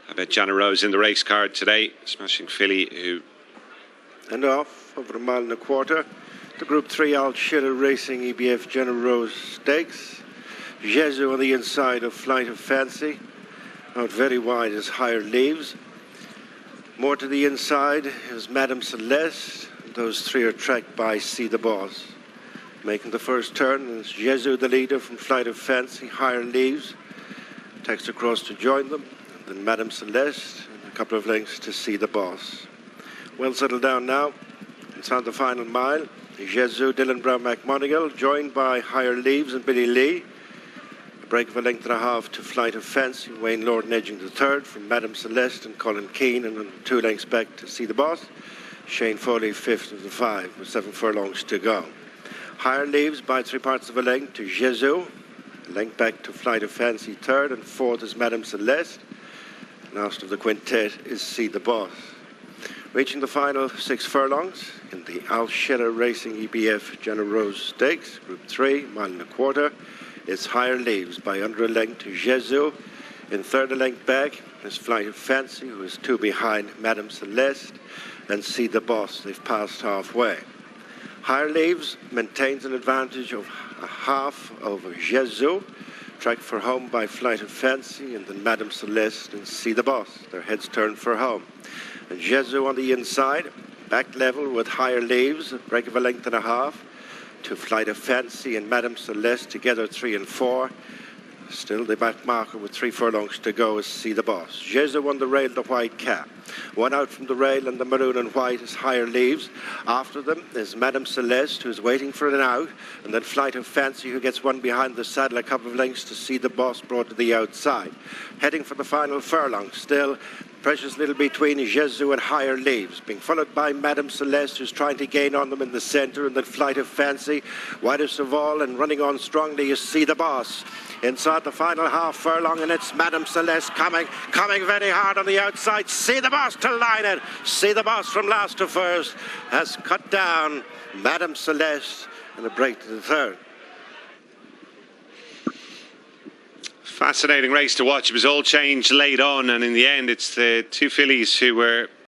I bet Jannah Rose in the race card today, smashing filly who... And off over a mile and a quarter. The Group 3 Shira'aa Racing EBF Jannah Rose Stakes. Jesu on the inside of Flight of Fancy. Out very wide is Higher Leaves. More to the inside is Madame Celeste. Those three are tracked by See the Boss. Making the first turn is Jesu, the leader from Flight of Fancy. Higher Leaves takes across to join them. And then Madame Celeste and a couple of lengths to See the Boss. Well settled down now. It's on the final mile. Jesu, Dylan Brown McMonigal, joined by Higher Leaves and Billy Lee. A break of a length and a half to Flight of Fancy. Wayne Lord edging the third from Madame Celeste and Colin Keane, and then 2 lengths back to See the Boss. Shane Foley fifth of the 5 with 7 furlongs to go. Higher Leaves by 3 parts of a length to Jesu. A length back to Flight of Fancy third, and fourth is Madame Celeste. Last of the quintet is See the Boss. Reaching the final 6 furlongs in the Shira'aa Racing EBF Jannah Rose Stakes, Group 3, mile and a quarter, is Higher Leaves by under a length to Jesu. In third, a length back is Flight of Fancy, who is 2 behind Madame Celeste, and See the Boss. They've passed halfway. Higher Leaves maintains an advantage of a half over Jesu, tracked for home by Flight of Fancy, and then Madame Celeste and See the Boss. Their heads turn for home. And Jesu on the inside, back level with Higher Leaves, a break of a length and a half to Flight of Fancy and Madame Celeste, together 3 and 4. Still the back marker with 3 furlongs to go is See the Boss. Jesu on the rail, the white cap. One out from the rail, and the maroon and white is Higher Leaves. After them is Madame Celeste, who's waiting for an out, and then Flight of Fancy, who gets one behind the saddle, a couple of lengths to See the Boss, brought to the outside. Heading for the final furlong, still precious little between Jesu and Higher Leaves, being followed by Madame Celeste, who's trying to gain on them in the centre, and then Flight of Fancy. Widest of all and running on strongly is See the Boss. Inside the final half furlong, and it's Madame Celeste coming very hard on the outside. See the Boss to line it. See the Boss from last to first has cut down Madame Celeste, and a break to the third. Fascinating race to watch. It was all changed late on, and in the end it's the 2 fillies who were